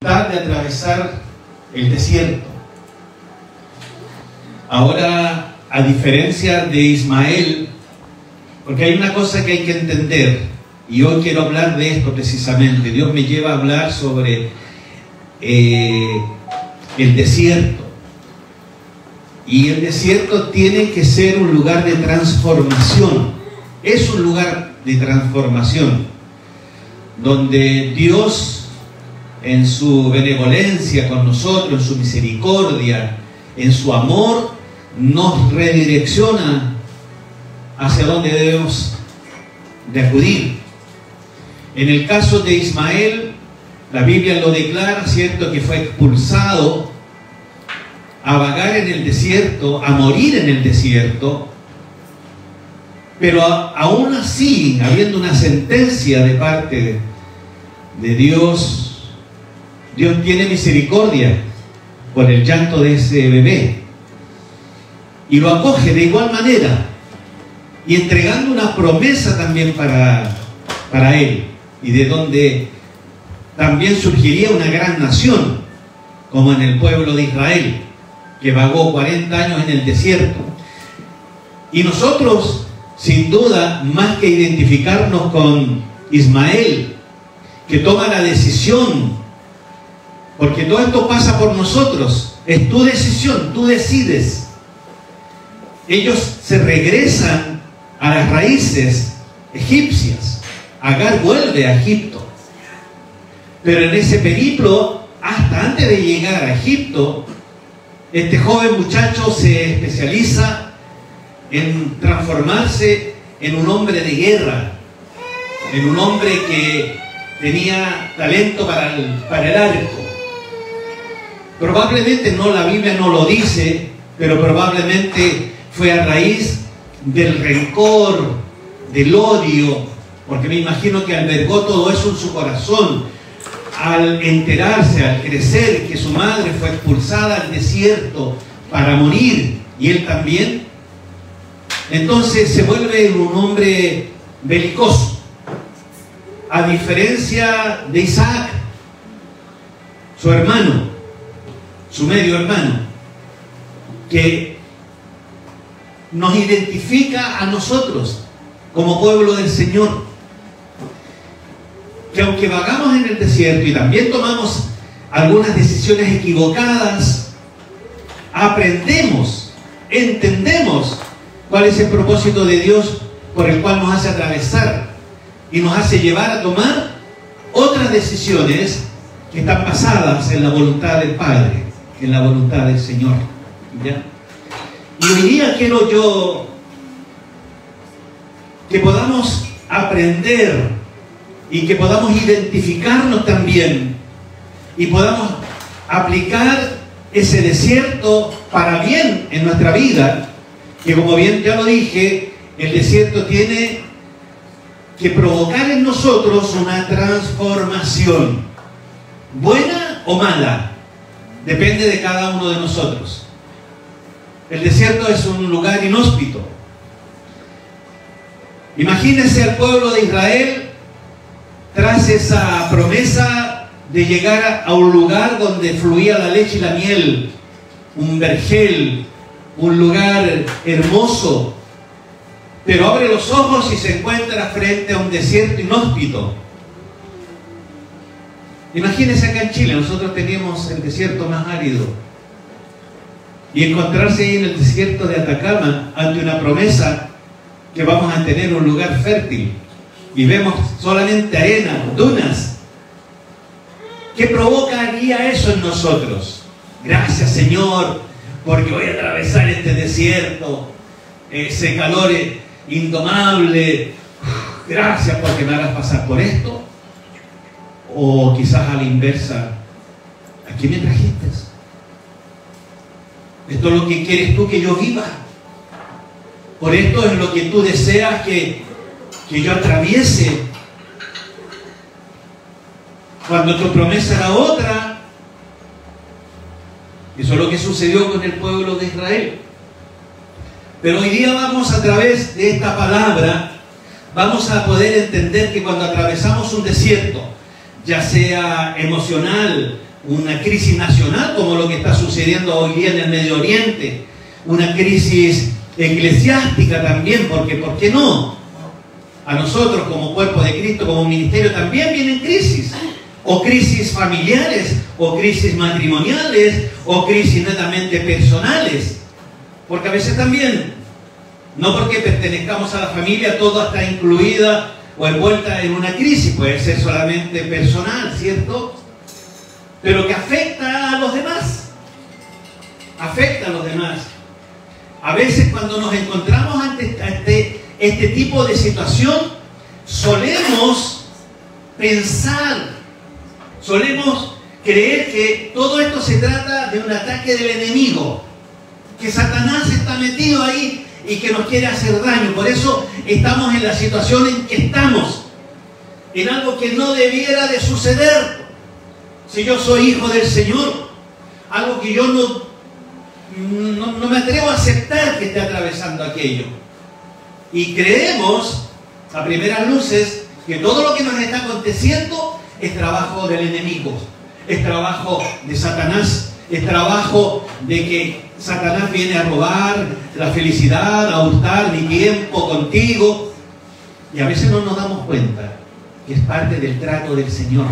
de atravesar el desierto. Ahora, a diferencia de Ismael, porque hay una cosa que hay que entender, y hoy quiero hablar de esto precisamente. Dios me lleva a hablar sobre el desierto. Y el desierto tiene que ser un lugar de transformación. Es un lugar de transformación, donde Dios, en su benevolencia con nosotros, en su misericordia, en su amor, nos redirecciona hacia donde debemos de acudir. En el caso de Ismael, la Biblia lo declara, cierto, que fue expulsado a vagar en el desierto, a morir en el desierto, pero aún así, habiendo una sentencia de parte de Dios, Dios tiene misericordia por el llanto de ese bebé y lo acoge de igual manera, y entregando una promesa también para él, y de donde también surgiría una gran nación, como en el pueblo de Israel, que vagó 40 años en el desierto. Y nosotros, sin duda, más que identificarnos con Ismael, que toma la decisión, porque todo esto pasa por nosotros, es tu decisión, tú decides. Ellos se regresan a las raíces egipcias. Agar vuelve a Egipto, pero en ese periplo, hasta antes de llegar a Egipto, este joven muchacho se especializa en transformarse en un hombre de guerra, en un hombre que tenía talento para el arco. Probablemente la Biblia no lo dice, pero probablemente fue a raíz del rencor, del odio, porque me imagino que albergó todo eso en su corazón al enterarse, al crecer, que su madre fue expulsada al desierto para morir, y él también. Entonces se vuelve un hombre belicoso, a diferencia de Isaac, su hermano, su medio hermano, que nos identifica a nosotros como pueblo del Señor, que aunque vagamos en el desierto y también tomamos algunas decisiones equivocadas, aprendemos, entendemos cuál es el propósito de Dios por el cual nos hace atravesar y nos hace llevar a tomar otras decisiones que están basadas en la voluntad del Padre, en la voluntad del Señor. ¿Ya? Y hoy día quiero yo que podamos aprender y que podamos identificarnos también y podamos aplicar ese desierto para bien en nuestra vida, que como bien ya lo dije, el desierto tiene que provocar en nosotros una transformación, buena o mala, depende de cada uno de nosotros. El desierto es un lugar inhóspito. Imagínense al pueblo de Israel tras esa promesa de llegar a un lugar donde fluía la leche y la miel, un vergel, un lugar hermoso, pero abre los ojos y se encuentra frente a un desierto inhóspito. Imagínense acá en Chile, nosotros teníamos el desierto más árido, y encontrarse ahí en el desierto de Atacama ante una promesa que vamos a tener un lugar fértil, y vemos solamente arena, dunas. ¿Qué provocaría eso en nosotros? Gracias, Señor, porque voy a atravesar este desierto, ese calor indomable. Gracias porque me hagas pasar por esto. O quizás a la inversa, ¿a qué me trajiste? Esto es lo que quieres tú que yo viva. Por esto es lo que tú deseas que yo atraviese, cuando tu promesa era otra. Eso es lo que sucedió con el pueblo de Israel. Pero hoy día vamos, a través de esta palabra, vamos a poder entender que cuando atravesamos un desierto, ya sea emocional, una crisis nacional como lo que está sucediendo hoy día en el Medio Oriente, una crisis eclesiástica también, porque ¿por qué no? A nosotros como cuerpo de Cristo, como ministerio, también vienen crisis, o crisis familiares, o crisis matrimoniales, o crisis netamente personales, porque a veces también, no porque pertenezcamos a la familia, toda está incluida o envuelta en una crisis, puede ser solamente personal, ¿cierto? Pero que afecta a los demás, afecta a los demás. A veces cuando nos encontramos ante este tipo de situación, solemos pensar, solemos creer que todo esto se trata de un ataque del enemigo, que Satanás está metido ahí y que nos quiere hacer daño. Por eso estamos en la situación en que estamos, en algo que no debiera de suceder. Si yo soy hijo del Señor, algo que yo no me atrevo a aceptar que esté atravesando aquello. Y creemos, a primeras luces, que todo lo que nos está aconteciendo es trabajo del enemigo, es trabajo de Satanás, es trabajo de que Satanás viene a robar la felicidad, a hurtar mi tiempo contigo. Y a veces no nos damos cuenta que es parte del trato del Señor.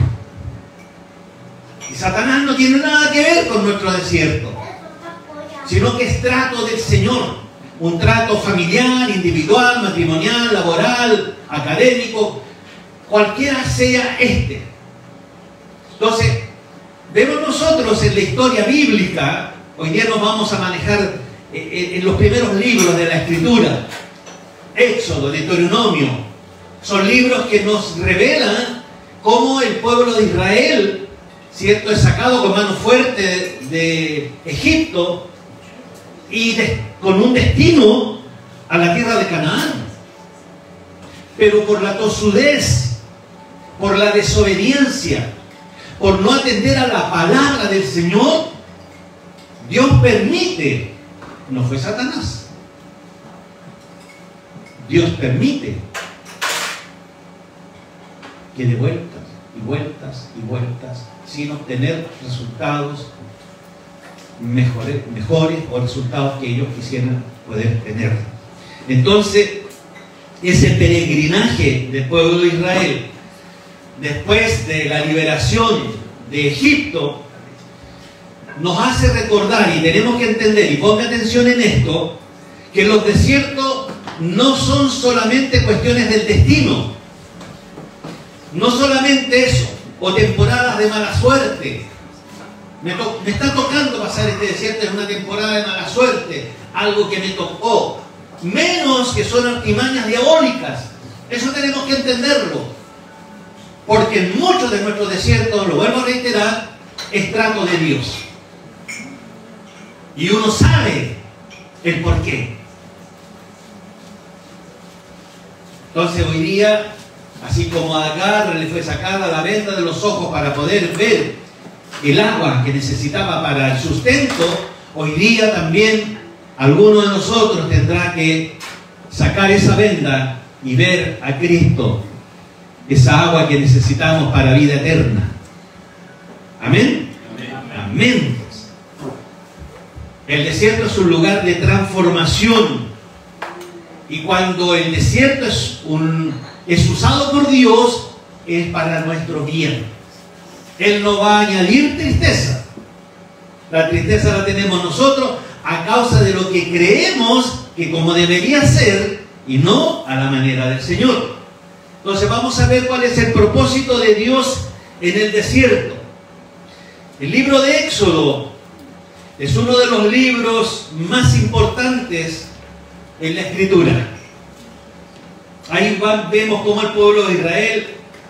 Y Satanás no tiene nada que ver con nuestro desierto, sino que es trato del Señor. Un trato familiar, individual, matrimonial, laboral, académico, cualquiera sea este. Entonces, vemos nosotros en la historia bíblica, hoy día nos vamos a manejar en los primeros libros de la Escritura, Éxodo, Deuteronomio, son libros que nos revelan cómo el pueblo de Israel, ¿cierto?, es sacado con mano fuerte de Egipto y con un destino a la tierra de Canaán. Pero por la tosudez, por la desobediencia, por no atender a la palabra del Señor, Dios permite, no fue Satanás, Dios permite que de vueltas y vueltas y vueltas, sin obtener resultados mejores o resultados que ellos quisieran poder tener. Entonces, ese peregrinaje del pueblo de Israel, después de la liberación de Egipto, nos hace recordar, y tenemos que entender, y ponga atención en esto, que los desiertos no son solamente cuestiones del destino, no solamente eso, o temporadas de mala suerte. Me está tocando pasar este desierto en una temporada de mala suerte, algo que me tocó, menos que son artimañas diabólicas. Eso tenemos que entenderlo, porque en muchos de nuestros desiertos, lo vuelvo a reiterar, es trato de Dios, y uno sabe el porqué. Entonces hoy día, así como a Agar le fue sacada la venda de los ojos para poder ver el agua que necesitaba para el sustento, hoy día también alguno de nosotros tendrá que sacar esa venda y ver a Cristo, esa agua que necesitamos para vida eterna. ¿Amén? Amén. Amén. El desierto es un lugar de transformación, y cuando el desierto es usado por Dios, es para nuestro bien. Él no va a añadir tristeza. La tristeza la tenemos nosotros a causa de lo que creemos que como debería ser, y no a la manera del Señor. Entonces vamos a ver cuál es el propósito de Dios en el desierto. El libro de Éxodo es uno de los libros más importantes en la Escritura. Ahí vemos cómo el pueblo de Israel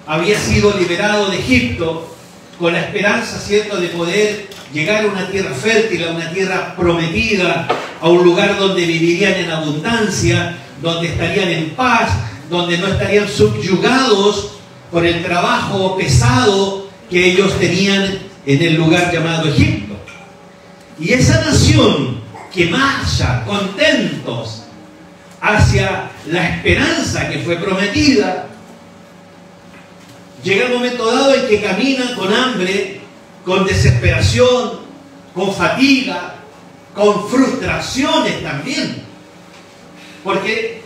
había sido liberado de Egipto con la esperanza, ¿cierto?, de poder llegar a una tierra fértil, a una tierra prometida, a un lugar donde vivirían en abundancia, donde estarían en paz, donde no estarían subyugados por el trabajo pesado que ellos tenían en el lugar llamado Egipto. Y esa nación que marcha contentos hacia la esperanza que fue prometida, Llega el momento dado en que caminan con hambre, con desesperación, con fatiga, con frustraciones también. Porque,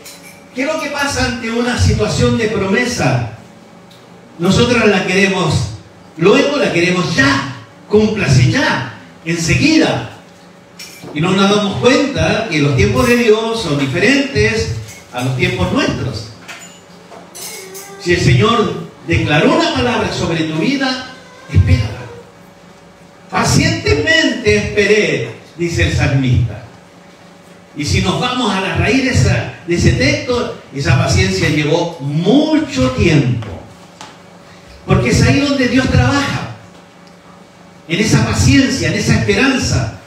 ¿qué es lo que pasa ante una situación de promesa? Nosotros la queremos, luego la queremos ya, cúmplase ya, enseguida. Y no nos damos cuenta que los tiempos de Dios son diferentes a los tiempos nuestros. Si el Señor declaró una palabra sobre tu vida, espérala. Pacientemente esperé, dice el salmista. Y si nos vamos a la raíz de ese texto, esa paciencia llevó mucho tiempo. Porque es ahí donde Dios trabaja. En esa paciencia, en esa esperanza,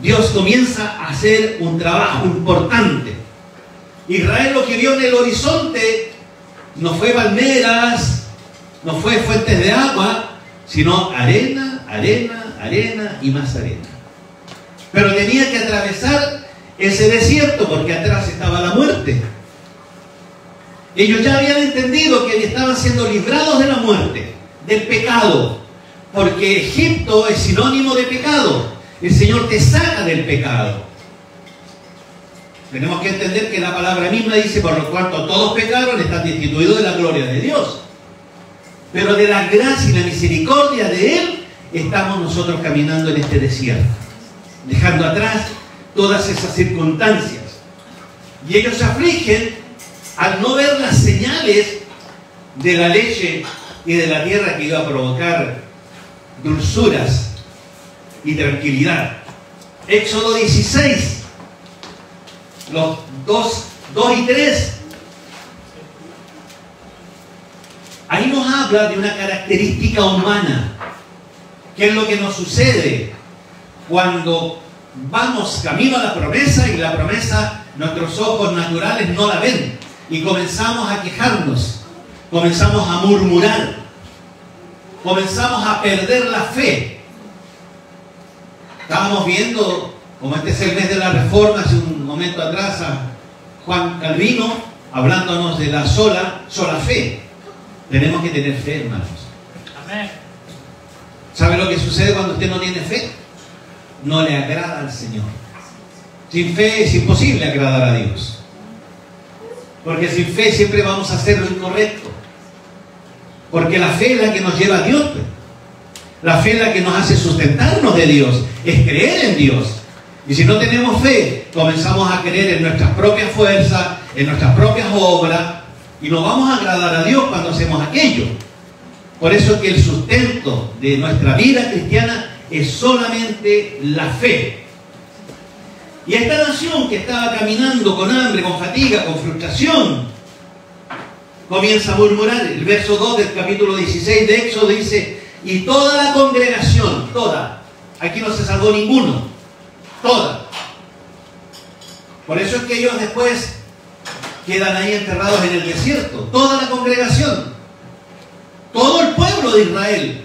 Dios comienza a hacer un trabajo importante. Israel lo que vio en el horizonte no fue palmeras, no fue fuentes de agua, sino arena, arena, arena y más arena. Pero tenía que atravesar ese desierto porque atrás estaba la muerte. Ellos ya habían entendido que estaban siendo librados de la muerte, del pecado, porque Egipto es sinónimo de pecado. El Señor te saca del pecado. Tenemos que entender que la palabra misma dice, por lo cuanto todos pecaron, están destituidos de la gloria de Dios. Pero de la gracia y la misericordia de Él, estamos nosotros caminando en este desierto, dejando atrás todas esas circunstancias. Y ellos se afligen al no ver las señales de la leche y de la tierra que iba a provocar dulzuras y tranquilidad. Éxodo 16, los 2 y 3. Ahí nos habla de una característica humana, que es lo que nos sucede cuando vamos camino a la promesa y la promesa nuestros ojos naturales no la ven y comenzamos a quejarnos, comenzamos a murmurar, comenzamos a perder la fe. Estábamos viendo, como este es el mes de la Reforma, hace un momento atrás, a Juan Calvino hablándonos de la sola fe. Tenemos que tener fe, hermanos. Amén. ¿Sabe lo que sucede cuando usted no tiene fe? No le agrada al Señor. Sin fe es imposible agradar a Dios. Porque sin fe siempre vamos a hacer lo incorrecto. Porque la fe es la que nos lleva a Dios. La fe es la que nos hace sustentarnos de Dios. Es creer en Dios. Y si no tenemos fe, comenzamos a creer en nuestras propias fuerzas, en nuestras propias obras, y no vamos a agradar a Dios cuando hacemos aquello. Por eso que el sustento de nuestra vida cristiana es solamente la fe. Y esta nación que estaba caminando con hambre, con fatiga, con frustración, comienza a murmurar. El verso 2 del capítulo 16 de Éxodo dice, y toda la congregación, toda, aquí no se salvó ninguno, toda. Por eso es que ellos después quedan ahí enterrados en el desierto, toda la congregación, todo el pueblo de Israel,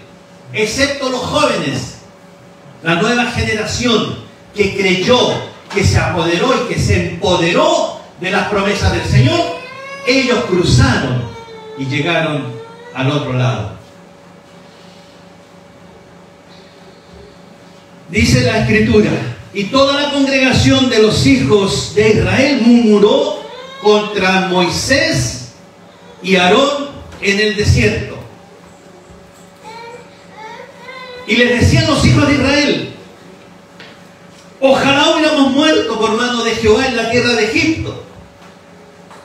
excepto los jóvenes, la nueva generación que creyó, que se apoderó y que se empoderó de las promesas del Señor. Ellos cruzaron y llegaron al otro lado. Dice la Escritura, y toda la congregación de los hijos de Israel murmuró contra Moisés y Aarón en el desierto. Y les decían los hijos de Israel, ojalá hubiéramos muerto por mano de Jehová en la tierra de Egipto,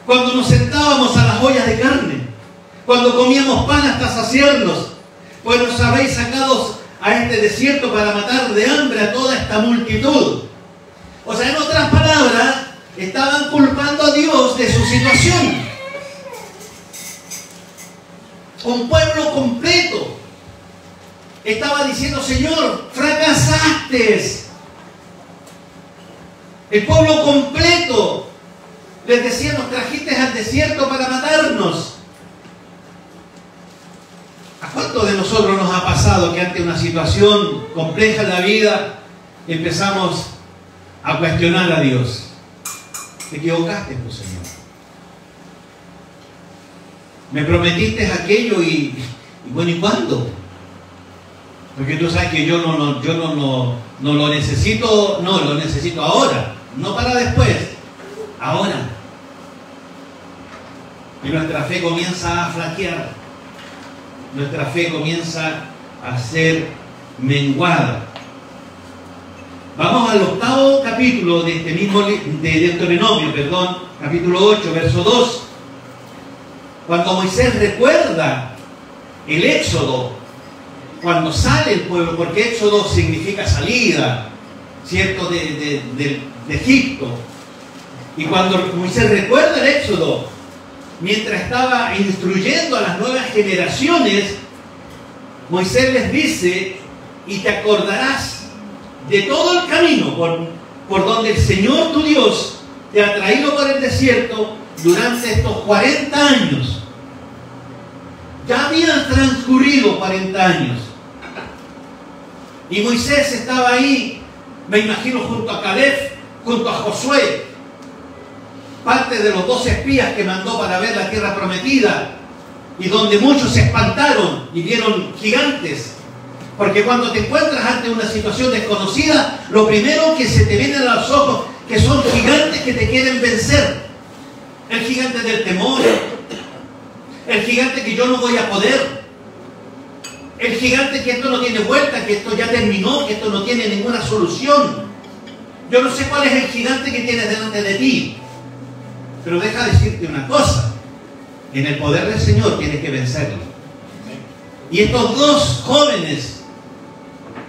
cuando nos sentábamos a las ollas de carne, cuando comíamos pan hasta saciarnos, pues nos habéis sacado a este desierto para matar de hambre a toda esta multitud. O sea, en otras palabras, estaban culpando a Dios de su situación. Un pueblo completo estaba diciendo, Señor, fracasaste. El pueblo completo les decía, nos trajiste al desierto para matarnos. ¿A cuántos de nosotros nos ha pasado que ante una situación compleja en la vida empezamos a cuestionar a Dios? Te equivocaste, pues, Señor. Me prometiste aquello y Y bueno, ¿y cuándo? Porque tú sabes que yo no lo necesito, no, lo necesito ahora, no para después, ahora. Y nuestra fe comienza a flaquear, nuestra fe comienza a ser menguada. Vamos al 8º capítulo de este mismo de Deuteronomio, capítulo 8, verso 2. Cuando Moisés recuerda el éxodo, cuando sale el pueblo, porque éxodo significa salida, ¿cierto?, de Egipto. Y cuando Moisés recuerda el éxodo, mientras estaba instruyendo a las nuevas generaciones, Moisés les dice: y te acordarás de todo el camino por donde el Señor tu Dios te ha traído por el desierto durante estos 40 años. Ya habían transcurrido 40 años. Y Moisés estaba ahí, me imagino, junto a Caleb, junto a Josué, parte de los 12 espías que mandó para ver la tierra prometida, y donde muchos se espantaron y vieron gigantes. Porque cuando te encuentras ante una situación desconocida, lo primero que se te viene a los ojos, que son gigantes que te quieren vencer. El gigante del temor, el gigante que yo no voy a poder, el gigante que esto no tiene vuelta, que esto ya terminó, que esto no tiene ninguna solución. Yo no sé cuál es el gigante que tienes delante de ti, pero deja decirte una cosa: en el poder del Señor tienes que vencerlo. Y estos dos jóvenes,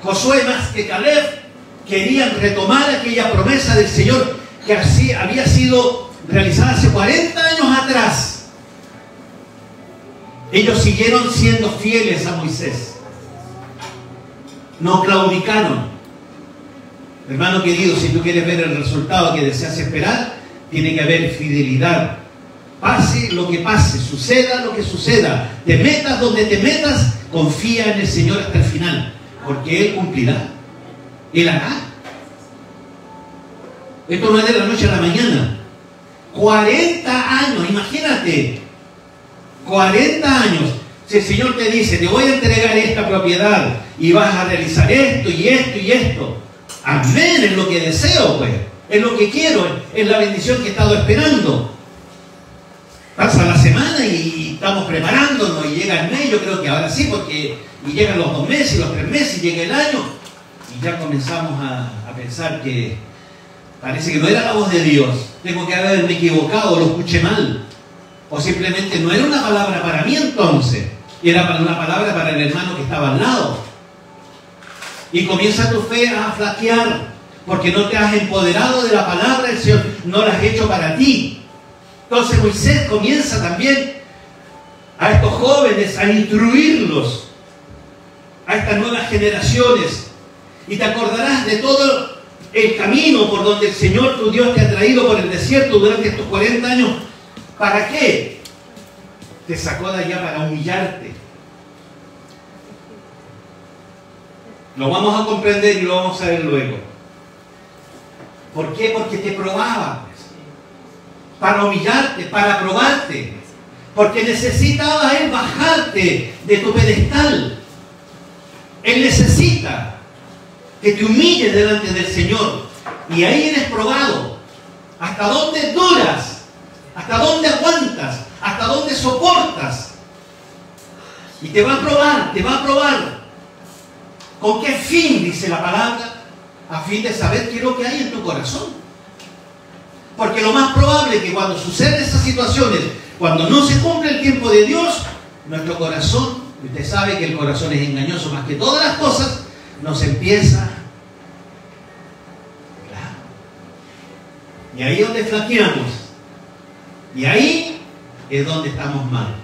Josué más que Caleb, querían retomar aquella promesa del Señor que así había sido realizada hace 40 años atrás. Ellos siguieron siendo fieles a Moisés, no claudicaron. Hermano querido, si tú quieres ver el resultado que deseas esperar, tiene que haber fidelidad. Pase lo que pase, suceda lo que suceda, te metas donde te metas, confía en el Señor hasta el final, porque Él cumplirá, Él hará. Esto no es de la noche a la mañana. 40 años, imagínate, 40 años. Si el Señor te dice: te voy a entregar esta propiedad y vas a realizar esto y esto y esto, amén, es lo que deseo, pues, es lo que quiero, es la bendición que he estado esperando. Pasa la semana y estamos preparándonos y llega el mes, yo creo que ahora sí, porque y llegan los 2 meses, los 3 meses, y llega el año y ya comenzamos a pensar que parece que no era la voz de Dios, tengo que haberme equivocado, lo escuché mal, o simplemente no era una palabra para mí entonces, era una palabra para el hermano que estaba al lado. Y comienza tu fe a flaquear porque no te has empoderado de la palabra del Señor, no la has hecho para ti. Entonces Moisés comienza también a estos jóvenes a instruirlos, a estas nuevas generaciones, y te acordarás de todo el camino por donde el Señor tu Dios te ha traído por el desierto durante estos 40 años. ¿Para qué? Te sacó de allá para humillarte. Lo vamos a comprender y lo vamos a ver luego. ¿Por qué? Porque te probaba, para humillarte, para probarte, porque necesitaba Él bajarte de tu pedestal. Él necesita que te humilles delante del Señor, y ahí eres probado. ¿Hasta dónde duras? ¿Hasta dónde aguantas? ¿Hasta dónde soportas? Y te va a probar, te va a probar. ¿Con qué fin? Dice la palabra. A fin de saber qué es lo que hay en tu corazón. Porque lo más probable es que cuando suceden esas situaciones, cuando no se cumple el tiempo de Dios, nuestro corazón, usted sabe que el corazón es engañoso más que todas las cosas, nos empieza. Claro. Y ahí es donde flaqueamos. Y ahí es donde estamos mal.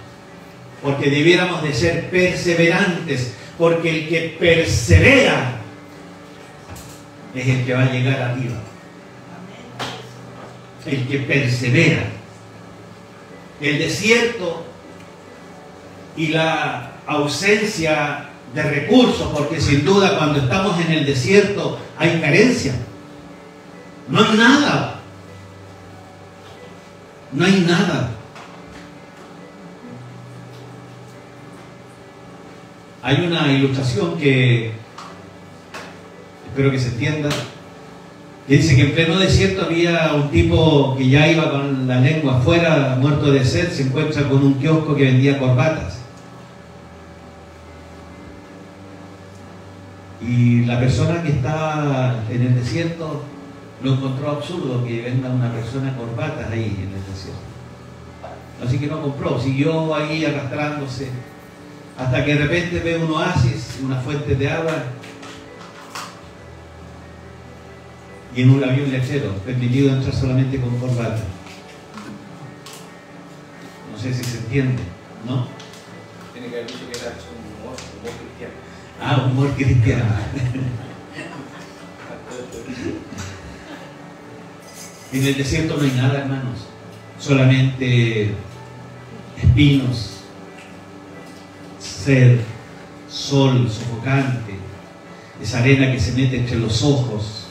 Porque debiéramos de ser perseverantes. Porque el que persevera es el que va a llegar arriba. El que persevera. El desierto y la ausencia de recursos, porque sin duda cuando estamos en el desierto hay carencia. No hay nada. No hay nada. Hay una ilustración que espero que se entienda, que dice que en pleno desierto había un tipo que ya iba con la lengua afuera, muerto de sed, se encuentra con un kiosco que vendía corbatas. Y la persona que estaba en el desierto lo encontró absurdo que venda una persona corbatas ahí en el desierto. Así que no compró, siguió ahí arrastrándose, hasta que de repente ve un oasis, una fuente de agua, y en un avión lechero, permitido entrar solamente con corbata. No sé si se entiende, ¿no? Tiene que haber dicho que era un humor cristiano. Ah, humor cristiano. En el desierto no hay nada, hermanos, solamente espinos, sed, sol sofocante, esa arena que se mete entre los ojos,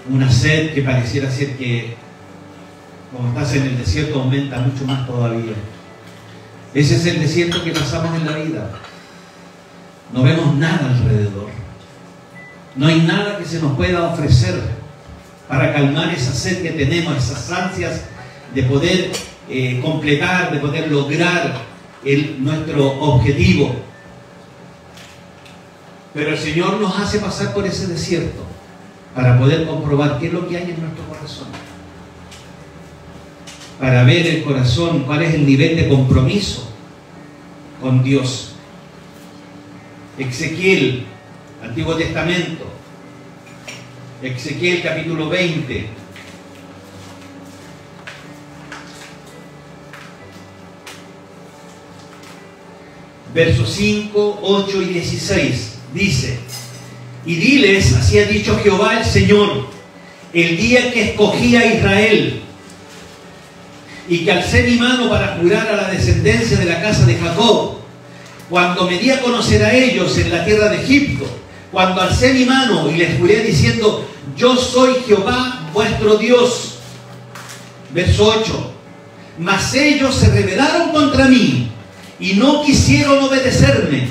una sed que pareciera ser que, como estás en el desierto, aumenta mucho más todavía. Ese es el desierto que pasamos en la vida. No vemos nada alrededor. No hay nada que se nos pueda ofrecer para calmar esa sed que tenemos, esas ansias de poder completar, de poder lograr nuestro objetivo. Pero el Señor nos hace pasar por ese desierto para poder comprobar qué es lo que hay en nuestro corazón, para ver el corazón, cuál es el nivel de compromiso con Dios. Ezequiel, Antiguo Testamento, Ezequiel capítulo 20. Versos 5, 8 y 16, dice: y diles, así ha dicho Jehová el Señor, el día que escogí a Israel, y que alcé mi mano para jurar a la descendencia de la casa de Jacob, cuando me di a conocer a ellos en la tierra de Egipto, cuando alcé mi mano y les juré diciendo: yo soy Jehová vuestro Dios. Verso 8: mas ellos se rebelaron contra mí y no quisieron obedecerme.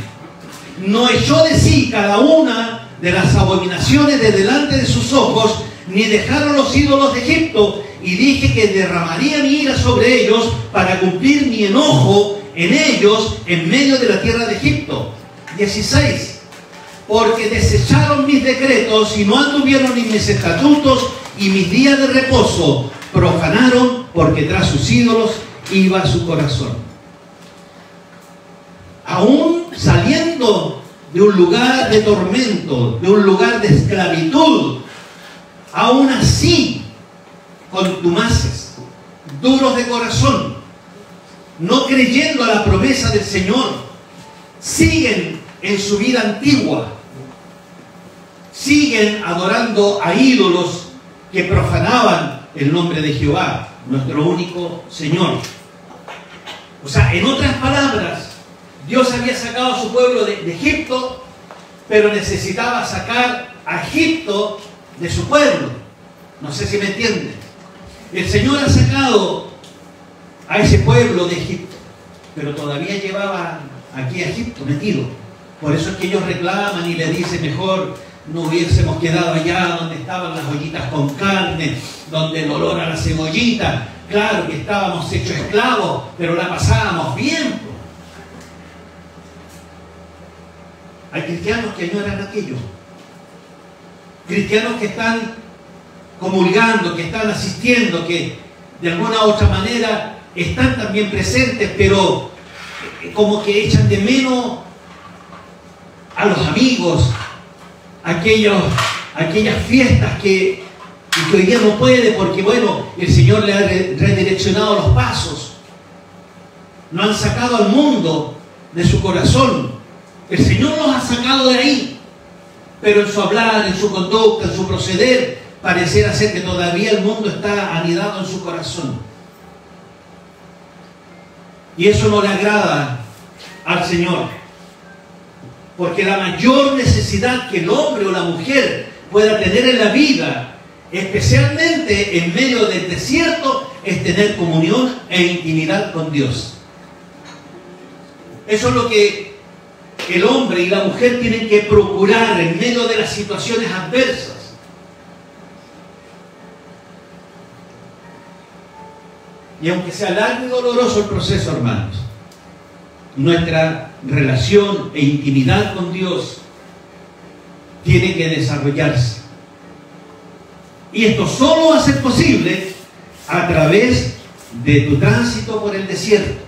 No echó de sí cada una de las abominaciones de delante de sus ojos, ni dejaron los ídolos de Egipto, y dije que derramaría mi ira sobre ellos para cumplir mi enojo en ellos en medio de la tierra de Egipto. 16: porque desecharon mis decretos y no anduvieron en mis estatutos y mis días de reposo, profanaron, porque tras sus ídolos iba su corazón. Aún saliendo de un lugar de tormento, de un lugar de esclavitud, aún así contumaces, duros de corazón, no creyendo a la promesa del Señor, siguen en su vida antigua, siguen adorando a ídolos que profanaban el nombre de Jehová, nuestro único Señor. O sea, en otras palabras, Dios había sacado a su pueblo de Egipto, pero necesitaba sacar a Egipto de su pueblo. No sé si me entienden. El Señor ha sacado a ese pueblo de Egipto, pero todavía llevaba aquí a Egipto metido. Por eso es que ellos reclaman y le dicen: mejor no hubiésemos quedado allá donde estaban las ollitas con carne, donde el olor a la cebollita. Claro que estábamos hechos esclavos, pero la pasábamos bien. Hay cristianos que añoran aquello. Cristianos que están comulgando, que están asistiendo, que de alguna u otra manera están también presentes, pero como que echan de menos a los amigos, aquellas fiestas que hoy día no puede, porque bueno, el Señor le ha redireccionado los pasos. No han sacado al mundo de su corazón. El Señor los ha sacado de ahí, pero en su hablar, en su conducta, en su proceder, pareciera ser que todavía el mundo está anidado en su corazón. Y eso no le agrada al Señor, porque la mayor necesidad que el hombre o la mujer pueda tener en la vida, especialmente en medio del desierto, es tener comunión e intimidad con Dios. Eso es lo que el hombre y la mujer tienen que procurar en medio de las situaciones adversas. Y aunque sea largo y doloroso el proceso, hermanos, nuestra relación e intimidad con Dios tiene que desarrollarse. Y esto solo va a ser posible a través de tu tránsito por el desierto.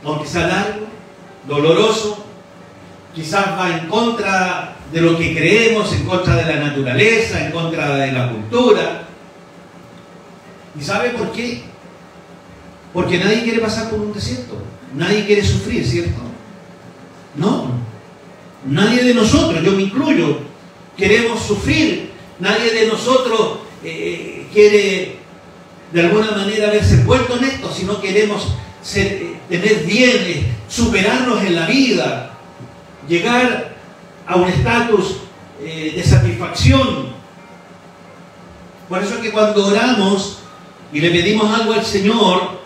Aunque sea largo, doloroso, quizás va en contra de lo que creemos, en contra de la naturaleza, en contra de la cultura. ¿Y sabe por qué? Porque nadie quiere pasar por un desierto. Nadie quiere sufrir, ¿cierto? No. Nadie de nosotros, yo me incluyo, queremos sufrir. Nadie de nosotros quiere de alguna manera verse envuelto en esto, sino queremos tener bienes, superarnos en la vida, llegar a un estatus de satisfacción. Por eso es que cuando oramos y le pedimos algo al Señor,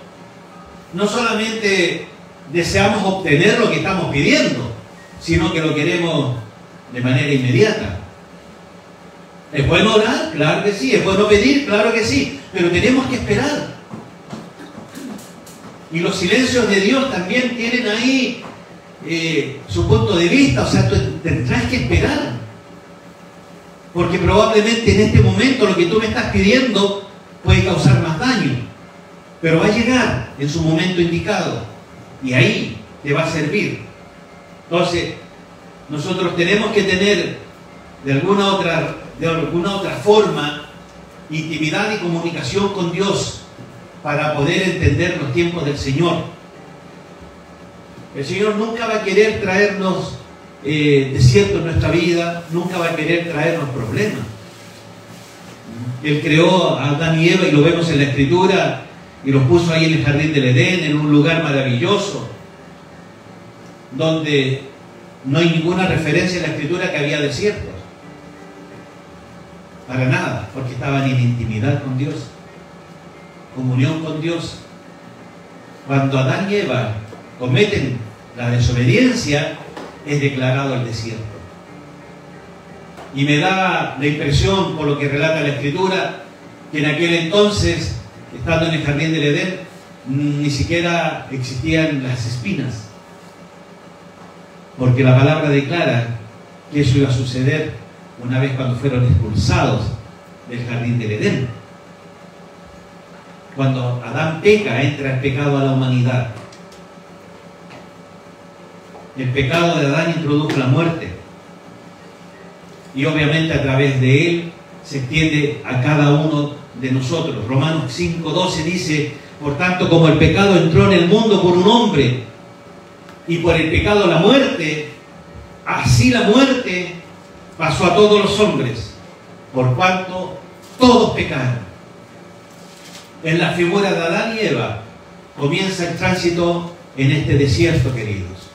no solamente deseamos obtener lo que estamos pidiendo, sino que lo queremos de manera inmediata. ¿Es bueno orar? Claro que sí. ¿Es bueno pedir? Claro que sí. Pero tenemos que esperar. Y los silencios de Dios también tienen ahí su punto de vista. O sea, tú tendrás que esperar. Porque probablemente en este momento lo que tú me estás pidiendo puede causar más daño. Pero va a llegar en su momento indicado. Y ahí te va a servir. Entonces, nosotros tenemos que tener de alguna otra forma intimidad y comunicación con Dios para poder entender los tiempos del Señor. El Señor nunca va a querer traernos desierto en nuestra vida, nunca va a querer traernos problemas. Él creó a Adán y Eva, y lo vemos en la Escritura, y los puso ahí en el jardín del Edén, en un lugar maravilloso, donde no hay ninguna referencia en la Escritura que había desiertos. Para nada, porque estaban en intimidad con Dios, comunión con Dios. Cuando Adán y Eva cometen la desobediencia, es declarado el desierto. Y me da la impresión, por lo que relata la Escritura, que en aquel entonces, estando en el jardín del Edén, ni siquiera existían las espinas, porque la palabra declara que eso iba a suceder una vez cuando fueron expulsados del jardín del Edén. Cuando Adán peca, entra el pecado a la humanidad. El pecado de Adán introdujo la muerte. Y obviamente a través de él se extiende a cada uno de nosotros. Romanos 5:12 dice: por tanto, como el pecado entró en el mundo por un hombre, y por el pecado la muerte, así la muerte pasó a todos los hombres, por cuanto todos pecaron. En la figura de Adán y Eva comienza el tránsito en este desierto, queridos.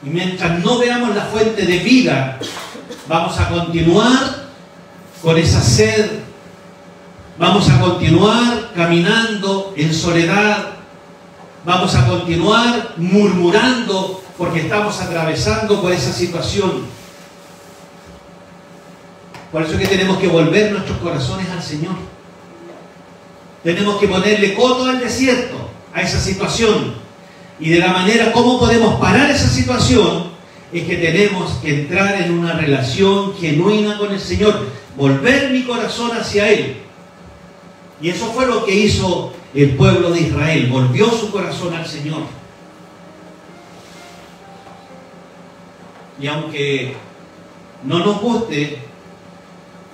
Y mientras no veamos la fuente de vida, vamos a continuar con esa sed, vamos a continuar caminando en soledad, vamos a continuar murmurando porque estamos atravesando por esa situación. Por eso es que tenemos que volver nuestros corazones al Señor. Tenemos que ponerle coto al desierto, a esa situación. Y de la manera como podemos parar esa situación es que tenemos que entrar en una relación genuina con el Señor, volver mi corazón hacia Él. Y eso fue lo que hizo el pueblo de Israel, volvió su corazón al Señor. Y aunque no nos guste,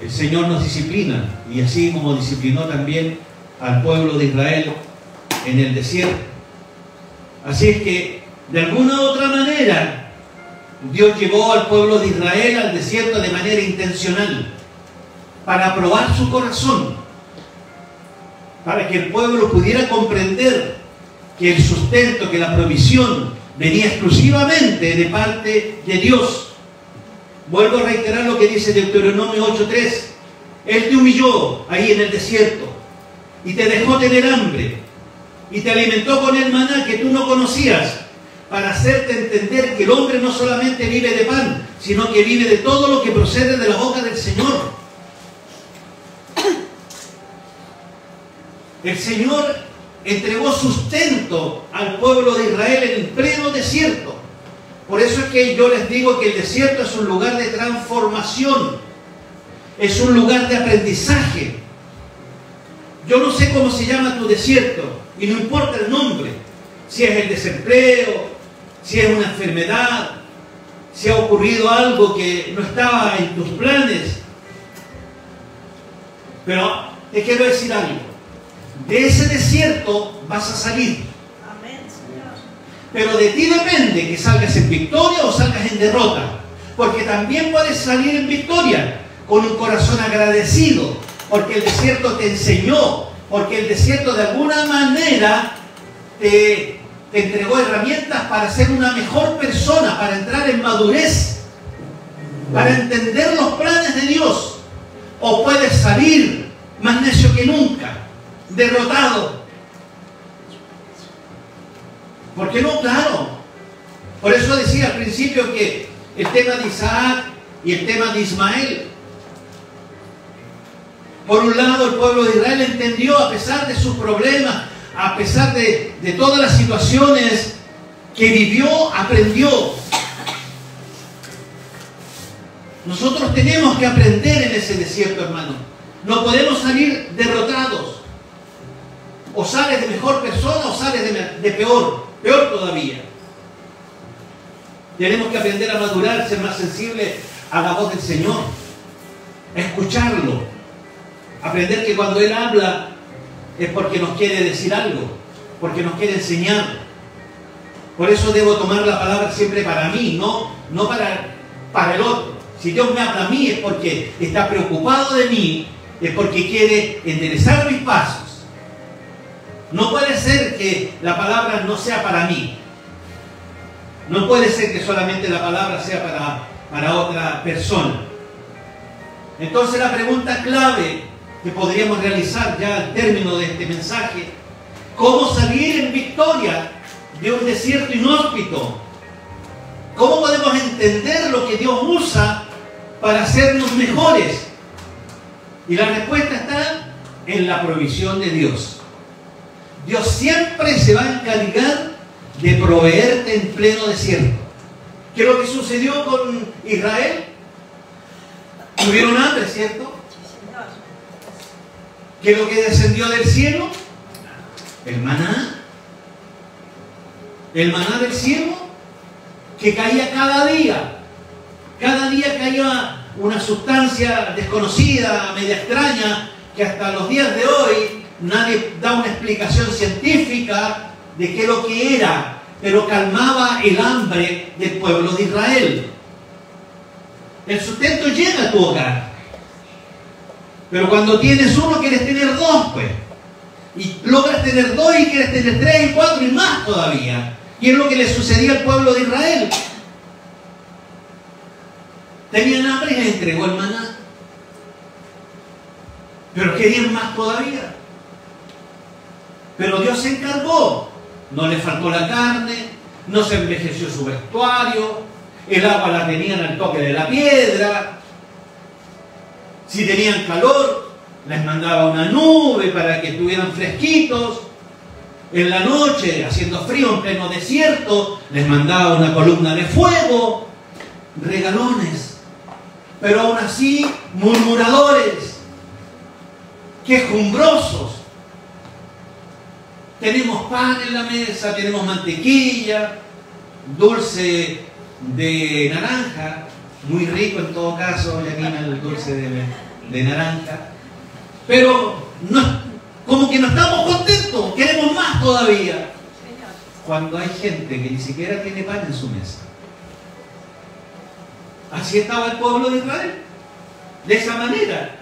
el Señor nos disciplina, y así como disciplinó también al pueblo de Israel en el desierto. Así es que, de alguna u otra manera, Dios llevó al pueblo de Israel al desierto de manera intencional, para probar su corazón, para que el pueblo pudiera comprender que el sustento, que la provisión venía exclusivamente de parte de Dios. Vuelvo a reiterar lo que dice Deuteronomio 8:3. Él te humilló ahí en el desierto y te dejó tener hambre y te alimentó con el maná que tú no conocías, para hacerte entender que el hombre no solamente vive de pan, sino que vive de todo lo que procede de la boca del Señor. El Señor entregó sustento al pueblo de Israel en el pleno desierto. Por eso es que yo les digo que el desierto es un lugar de transformación, es un lugar de aprendizaje. Yo no sé cómo se llama tu desierto, y no importa el nombre, si es el desempleo, si es una enfermedad, si ha ocurrido algo que no estaba en tus planes. Pero te quiero decir algo, de ese desierto vas a salir. Amén, Señor. Pero de ti depende que salgas en victoria o salgas en derrota. Porque también puedes salir en victoria con un corazón agradecido, porque el desierto te enseñó, porque el desierto de alguna manera te entregó herramientas para ser una mejor persona, para entrar en madurez, para entender los planes de Dios. O puedes salir más necio que nunca, derrotado. ¿Por qué no? Claro. Por eso decía al principio que el tema de Isaac y el tema de Ismael. Por un lado, el pueblo de Israel entendió, a pesar de sus problemas, a pesar de todas las situaciones que vivió, aprendió. Nosotros tenemos que aprender en ese desierto, hermano. No podemos salir derrotados. O sales de mejor persona o sales de peor todavía. Tenemos que aprender a madurar, ser más sensibles a la voz del Señor, a escucharlo, aprender que cuando Él habla es porque nos quiere decir algo, porque nos quiere enseñar. Por eso debo tomar la palabra siempre para mí, no para el otro. Si Dios me habla a mí es porque está preocupado de mí, es porque quiere enderezar mis pasos. No puede ser que la palabra no sea para mí. No puede ser que solamente la palabra sea para otra persona. Entonces la pregunta clave que podríamos realizar ya al término de este mensaje: ¿cómo salir en victoria de un desierto inhóspito? ¿Cómo podemos entender lo que Dios usa para hacernos mejores? Y la respuesta está en la provisión de Dios. Dios siempre se va a encargar de proveerte en pleno desierto. ¿Qué es lo que sucedió con Israel? Tuvieron hambre, ¿cierto? ¿Qué es lo que descendió del cielo? El maná. El maná del cielo que caía cada día. Cada día caía una sustancia desconocida, media extraña, que hasta los días de hoy nadie da una explicación científica de qué es lo que era, pero calmaba el hambre del pueblo de Israel. El sustento llega a tu hogar, pero cuando tienes uno quieres tener dos, pues. Y logras tener dos y quieres tener tres y cuatro y más todavía. Y es lo que le sucedía al pueblo de Israel. Tenían hambre y les entregó el maná, pero querían más todavía. Pero Dios se encargó. No le faltó la carne, no se envejeció su vestuario, el agua la tenían al toque de la piedra. Si tenían calor, les mandaba una nube para que estuvieran fresquitos. En la noche, haciendo frío en pleno desierto, les mandaba una columna de fuego. Regalones. Pero aún así, murmuradores, quejumbrosos. Tenemos pan en la mesa, tenemos mantequilla, dulce de naranja, muy rico en todo caso, Yanina, el dulce de naranja. Pero no, como que no estamos contentos, queremos más todavía. Cuando hay gente que ni siquiera tiene pan en su mesa. Así estaba el pueblo de Israel, de esa manera.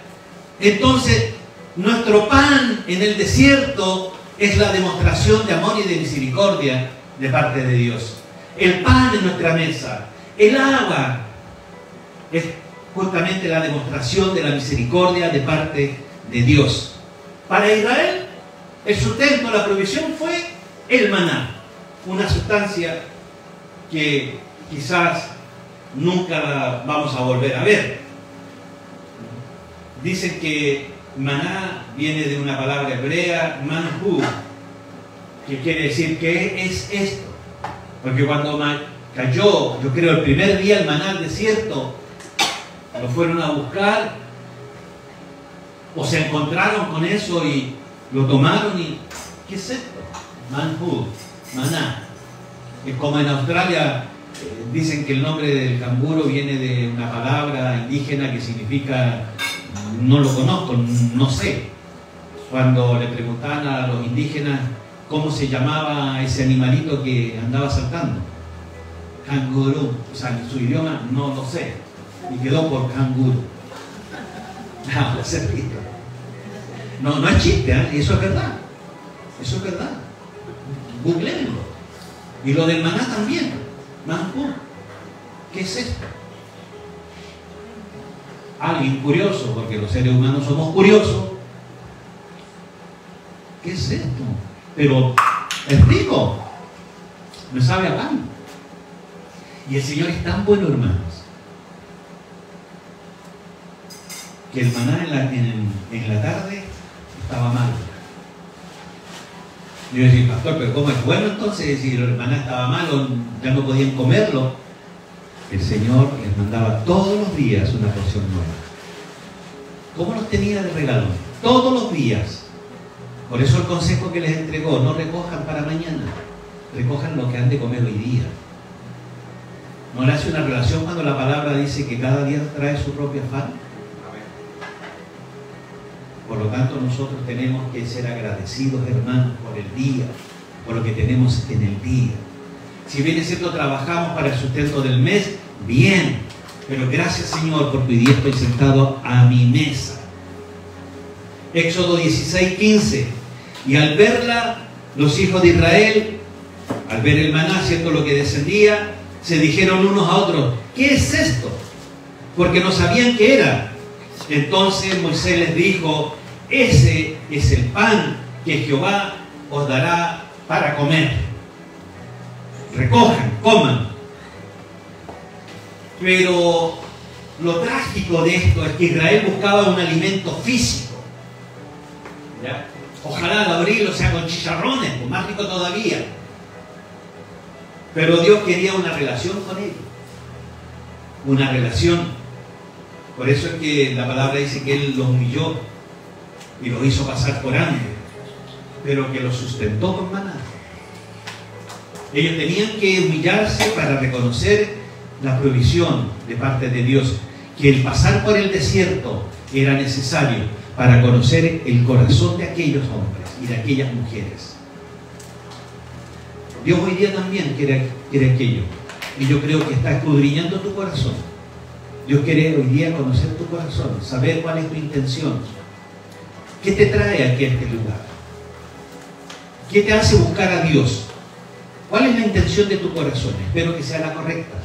Entonces, nuestro pan en el desierto es la demostración de amor y de misericordia de parte de Dios. El pan en nuestra mesa, el agua, es justamente la demostración de la misericordia de parte de Dios. Para Israel, el sustento, la provisión fue El maná, una sustancia que quizás nunca la vamos a volver a ver. Dicen que maná viene de una palabra hebrea, manhu, que quiere decir, ¿qué es esto? Porque cuando cayó, yo creo, el primer día el maná al desierto, lo fueron a buscar, o se encontraron con eso y lo tomaron y, ¿qué es esto? Manhu, maná. Es como en Australia dicen que el nombre del canguro viene de una palabra indígena que significa, no lo conozco, no sé. Cuando le preguntaban a los indígenas cómo se llamaba ese animalito que andaba saltando, canguro, o sea, en su idioma no lo sé, y quedó por canguro. No, no es chiste, ¿eh? Eso es verdad. Eso es verdad. Googleenlo. Y lo del maná también. Manhu. ¿Qué es esto? Alguien curioso, porque los seres humanos somos curiosos. ¿Qué es esto? Pero es rico. Me sabe a pan. Y el Señor es tan bueno, hermanos, que el maná en la tarde estaba mal. Yo decía, pastor, pero ¿cómo es bueno entonces? Si el maná estaba malo, ya no podían comerlo. El Señor les mandaba todos los días una porción nueva. ¿Cómo los tenía de regalo? Todos los días. Por eso el consejo que les entregó, no recojan para mañana, recojan lo que han de comer hoy día. ¿No le hace una relación cuando la palabra dice que cada día trae su propio afán? Por lo tanto, nosotros tenemos que ser agradecidos, hermanos, por el día, por lo que tenemos en el día. Si bien es cierto, trabajamos para el sustento del mes, bien, pero gracias, Señor, porque hoy día estoy sentado a mi mesa. Éxodo 16:15. Y al verla, los hijos de Israel, al ver el maná, cierto, lo que descendía, se dijeron unos a otros, ¿qué es esto? Porque no sabían qué era. Entonces Moisés les dijo, ese es el pan que Jehová os dará para comer. Recojan, coman. Pero lo trágico de esto es que Israel buscaba un alimento físico. ¿Ya? Ojalá al abrirlo sea con chicharrones, pues más rico todavía. Pero Dios quería una relación con ellos. Una relación. Por eso es que la palabra dice que Él los humilló y los hizo pasar por hambre, pero que los sustentó con maná. Ellos tenían que humillarse para reconocer la provisión de parte de Dios, que el pasar por el desierto era necesario para conocer el corazón de aquellos hombres y de aquellas mujeres. Dios hoy día también quiere aquello, y yo creo que está escudriñando tu corazón. Dios quiere hoy día conocer tu corazón, saber cuál es tu intención. ¿Qué te trae aquí a este lugar? ¿Qué te hace buscar a Dios? ¿Cuál es la intención de tu corazón? Espero que sea la correcta.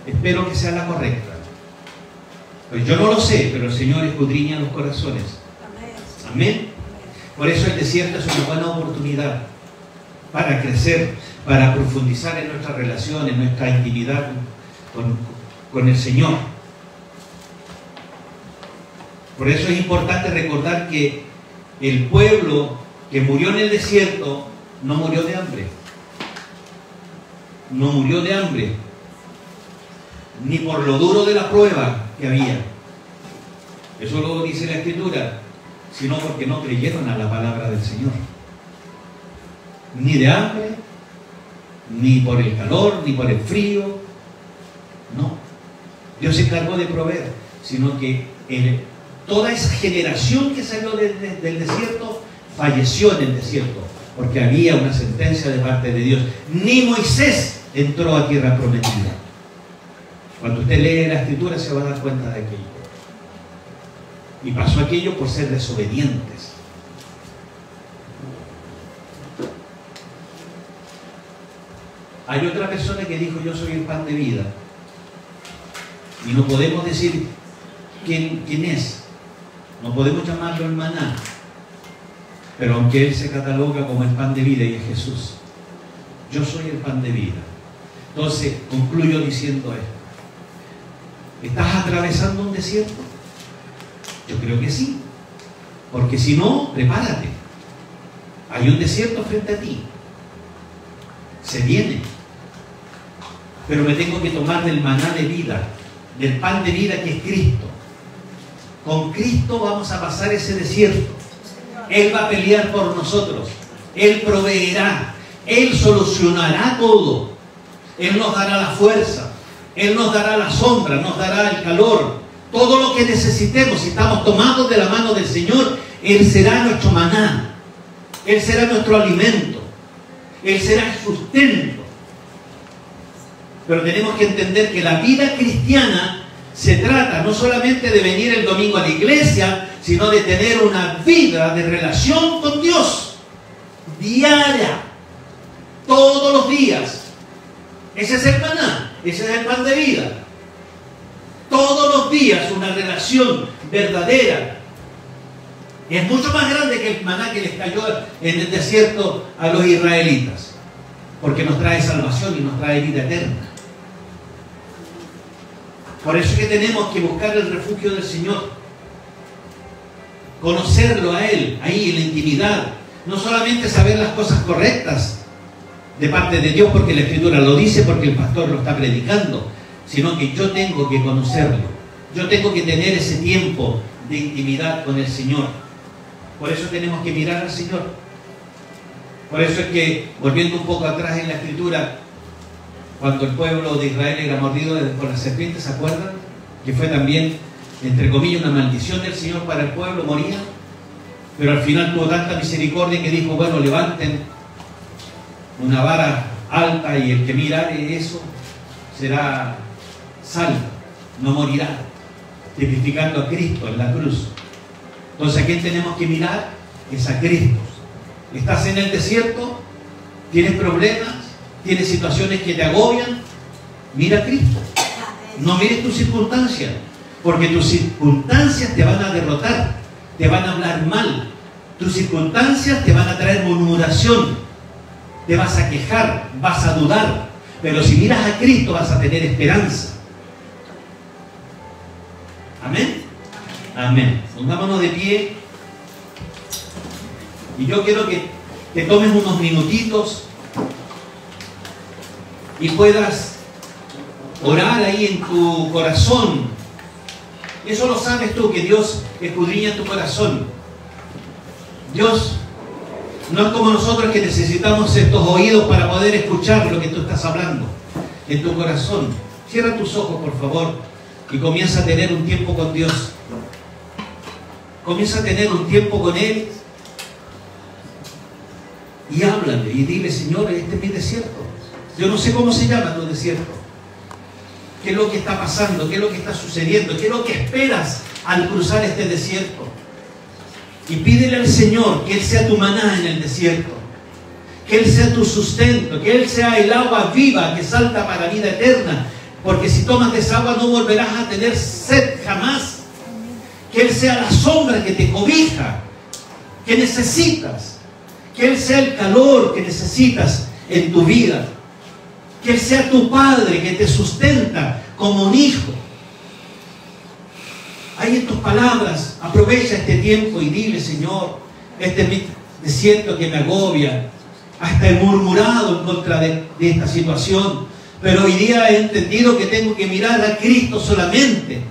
Espero que sea la correcta. Pues yo no lo sé, pero el Señor escudriña los corazones. Amén. Por eso el desierto es una buena oportunidad para crecer, para profundizar en nuestra relación, en nuestra intimidad con el Señor. Por eso es importante recordar que el pueblo que murió en el desierto no murió de hambre. No murió de hambre, ni por lo duro de la prueba que había. Eso lo dice la Escritura, sino porque no creyeron a la palabra del Señor. Ni de hambre, ni por el calor, ni por el frío. No. Dios se encargó de proveer, sino que toda esa generación que salió del desierto falleció en el desierto, porque había una sentencia de parte de Dios. Ni Moisés entró a tierra prometida. Cuando usted lee la Escritura se va a dar cuenta de aquello. Y pasó aquello por ser desobedientes. Hay otra persona que dijo, yo soy el pan de vida. Y no podemos decir quién es. No podemos llamarlo el maná. Pero aunque Él se cataloga como el pan de vida y es Jesús, yo soy el pan de vida. Entonces, concluyo diciendo esto. ¿Estás atravesando un desierto? Yo creo que sí. Porque si no, prepárate. Hay un desierto frente a ti. Se viene. Pero me tengo que tomar del maná de vida, del pan de vida que es Cristo. Con Cristo vamos a pasar ese desierto. Él va a pelear por nosotros. Él proveerá. Él solucionará todo. Él nos dará la fuerza. Él nos dará la sombra, nos dará el calor. Todo lo que necesitemos, si estamos tomados de la mano del Señor, Él será nuestro maná. Él será nuestro alimento. Él será el sustento. Pero tenemos que entender que la vida cristiana se trata no solamente de venir el domingo a la iglesia, sino de tener una vida de relación con Dios. Diaria. Todos los días. Ese es el maná. Ese es el pan de vida. Todos los días una relación verdadera. Es mucho más grande que el maná que les cayó en el desierto a los israelitas. Porque nos trae salvación y nos trae vida eterna. Por eso es que tenemos que buscar el refugio del Señor. Conocerlo a Él, ahí en la intimidad. No solamente saber las cosas correctas de parte de Dios porque la Escritura lo dice, porque el pastor lo está predicando, sino que yo tengo que conocerlo. Yo tengo que tener ese tiempo de intimidad con el Señor. Por eso tenemos que mirar al Señor. Por eso es que, volviendo un poco atrás en la Escritura, cuando el pueblo de Israel era mordido por las serpientes, ¿se acuerdan? Que fue también, entre comillas, una maldición del Señor para el pueblo, moría. Pero al final tuvo tanta misericordia que dijo, bueno, levanten una vara alta y el que mirare eso será salvo, no morirá, tipificando a Cristo en la cruz. Entonces, ¿a quién tenemos que mirar? Es a Cristo. ¿Estás en el desierto? ¿Tienes problemas? ¿Tienes situaciones que te agobian? Mira a Cristo. No mires tus circunstancias, porque tus circunstancias te van a derrotar, te van a hablar mal. Tus circunstancias te van a traer murmuración, te vas a quejar, vas a dudar. Pero si miras a Cristo vas a tener esperanza. Amén. Amén. Pongámonos de pie. Y yo quiero que te tomes unos minutitos y puedas orar ahí en tu corazón. Eso lo sabes tú, que Dios escudriña tu corazón. Dios no es como nosotros que necesitamos estos oídos para poder escuchar lo que tú estás hablando en tu corazón. Cierra tus ojos, por favor, y comienza a tener un tiempo con Dios. Comienza a tener un tiempo con Él y háblale y dile, Señor, este es mi desierto. Yo no sé cómo se llama tu desierto. ¿Qué es lo que está pasando? ¿Qué es lo que está sucediendo? ¿Qué es lo que esperas al cruzar este desierto? Y pídele al Señor que Él sea tu maná en el desierto. Que Él sea tu sustento. Que Él sea el agua viva que salta para vida eterna. Porque si tomas de esa agua no volverás a tener sed jamás. Que Él sea la sombra que te cobija, que necesitas. Que Él sea el calor que necesitas en tu vida. Que Él sea tu Padre que te sustenta como un hijo. Ahí en tus palabras, aprovecha este tiempo y dile, Señor, este es mi desierto que me agobia. Hasta he murmurado en contra de esta situación. Pero hoy día he entendido que tengo que mirar a Cristo solamente.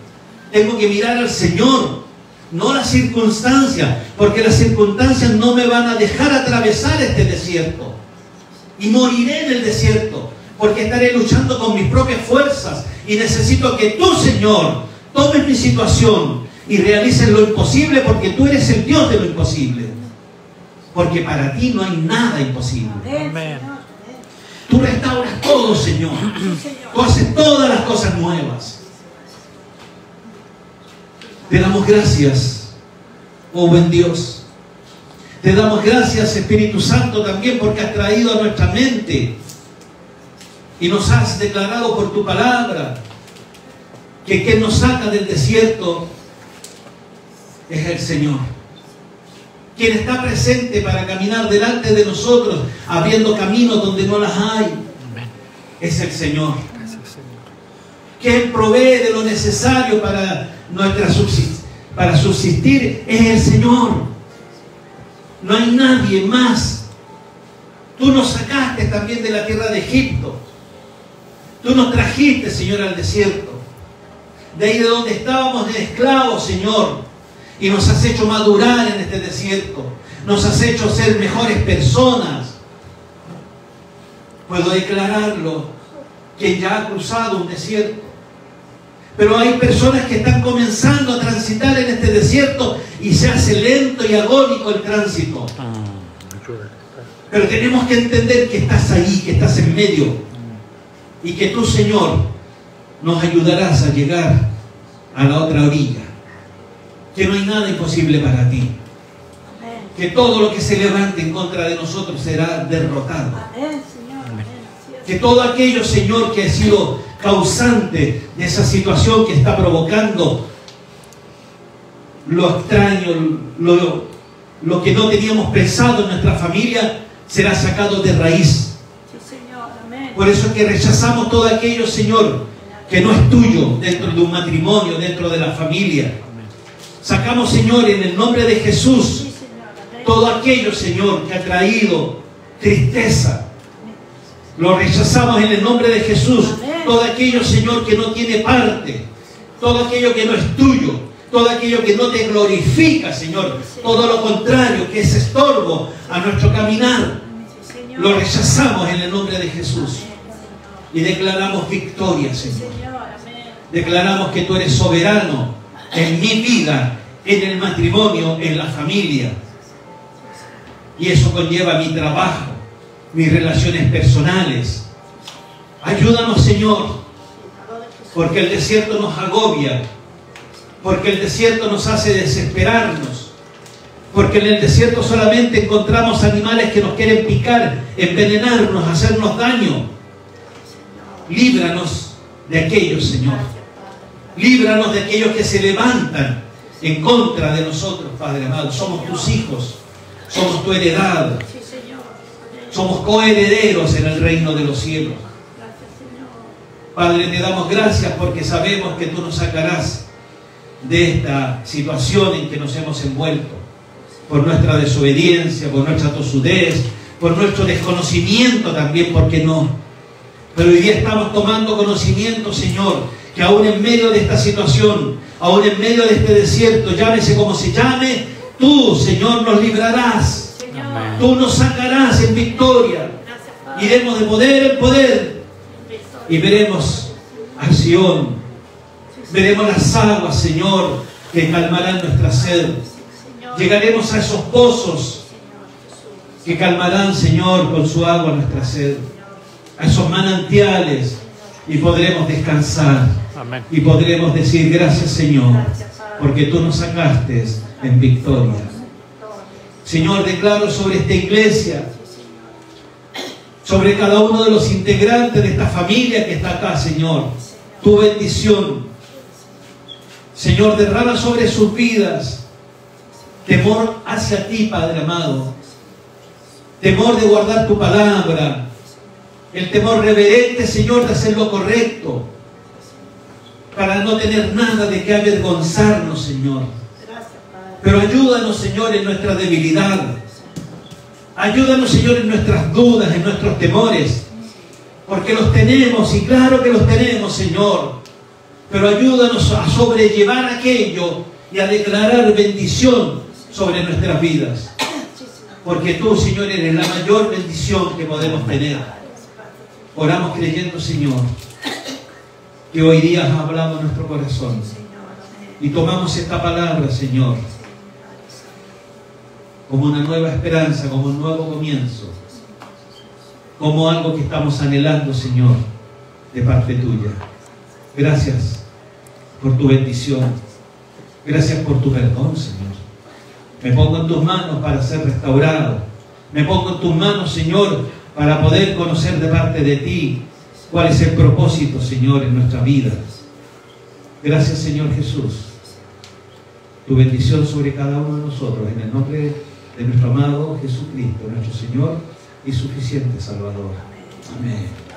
Tengo que mirar al Señor, no las circunstancias, porque las circunstancias no me van a dejar atravesar este desierto. Y moriré en el desierto, porque estaré luchando con mis propias fuerzas. Y necesito que tú, Señor, tomes mi situación y realices lo imposible, porque tú eres el Dios de lo imposible. Porque para ti no hay nada imposible. Amén. Tú restauras todo, Señor. Tú haces todas las cosas nuevas. Te damos gracias, oh buen Dios. Te damos gracias, Espíritu Santo, también porque has traído a nuestra mente y nos has declarado por tu palabra que quien nos saca del desierto es el Señor. quien está presente para caminar delante de nosotros, abriendo caminos donde no las hay, es el Señor. Quien provee de lo necesario para subsistir es el Señor. No hay nadie más. Tú nos sacaste también de la tierra de Egipto. Tú nos trajiste, Señor, al desierto. De ahí de donde estábamos de esclavos, Señor. Y nos has hecho madurar en este desierto. Nos has hecho ser mejores personas. Puedo declararlo, quien ya ha cruzado un desierto. Pero hay personas que están comenzando a transitar en este desierto y se hace lento y agónico el tránsito. Pero tenemos que entender que estás ahí, que estás en medio. Y que tú, Señor, nos ayudarás a llegar a la otra orilla. Que no hay nada imposible para ti. Que todo lo que se levante en contra de nosotros será derrotado. Que todo aquello, Señor, que ha sido causante de esa situación que está provocando lo extraño, lo que no teníamos pensado en nuestra familia, será sacado de raíz. Por eso es que rechazamos todo aquello, Señor, que no es tuyo dentro de un matrimonio, dentro de la familia. Sacamos, Señor, en el nombre de Jesús, todo aquello, Señor, que ha traído tristeza. Lo rechazamos en el nombre de Jesús. Todo aquello, Señor, que no tiene parte. Todo aquello que no es tuyo. Todo aquello que no te glorifica, Señor. Todo lo contrario, que es estorbo a nuestro caminar. Lo rechazamos en el nombre de Jesús. Y declaramos victoria, Señor. Declaramos que tú eres soberano en mi vida, en el matrimonio, en la familia. Y eso conlleva mi trabajo, mis relaciones personales. Ayúdanos, Señor, porque el desierto nos agobia, porque el desierto nos hace desesperarnos, porque en el desierto solamente encontramos animales que nos quieren picar, envenenarnos, hacernos daño. Líbranos de aquellos, Señor. Líbranos de aquellos que se levantan en contra de nosotros, Padre amado. Somos tus hijos, somos tu heredad. Somos coherederos en el reino de los cielos. Padre, te damos gracias porque sabemos que tú nos sacarás de esta situación en que nos hemos envuelto. Por nuestra desobediencia, por nuestra tosudez, por nuestro desconocimiento también, ¿por qué no? Pero hoy día estamos tomando conocimiento, Señor, que aún en medio de esta situación, aún en medio de este desierto, llámese como se llame, tú, Señor, nos librarás. Tú nos sacarás en victoria. Iremos de poder en poder. Y veremos acción. Veremos las aguas, Señor, que calmarán nuestra sed. Llegaremos a esos pozos que calmarán, Señor, con su agua nuestra sed. A esos manantiales. Y podremos descansar. Amén. Y podremos decir gracias, Señor, porque tú nos sacaste en victoria. Señor, declaro sobre esta iglesia, sobre cada uno de los integrantes de esta familia que está acá, Señor, tu bendición. Señor, derrama sobre sus vidas temor hacia ti, Padre amado. Temor de guardar tu palabra. El temor reverente, Señor, de hacer lo correcto. Para no tener nada de qué avergonzarnos, Señor. Pero ayúdanos, Señor, en nuestra debilidad. Ayúdanos, Señor, en nuestras dudas, en nuestros temores. Porque los tenemos, y claro que los tenemos, Señor. Pero ayúdanos a sobrellevar aquello y a declarar bendición sobre nuestras vidas. Porque tú, Señor, eres la mayor bendición que podemos tener. Oramos creyendo, Señor, que hoy día has hablado en nuestro corazón. Y tomamos esta palabra, Señor, como una nueva esperanza, como un nuevo comienzo, como algo que estamos anhelando, Señor, de parte tuya. Gracias por tu bendición. Gracias por tu perdón, Señor. Me pongo en tus manos para ser restaurado. Me pongo en tus manos, Señor, para poder conocer de parte de ti cuál es el propósito, Señor, en nuestra vida. Gracias, Señor Jesús. Tu bendición sobre cada uno de nosotros, en el nombre de de nuestro amado Jesucristo, nuestro Señor y suficiente Salvador. Amén.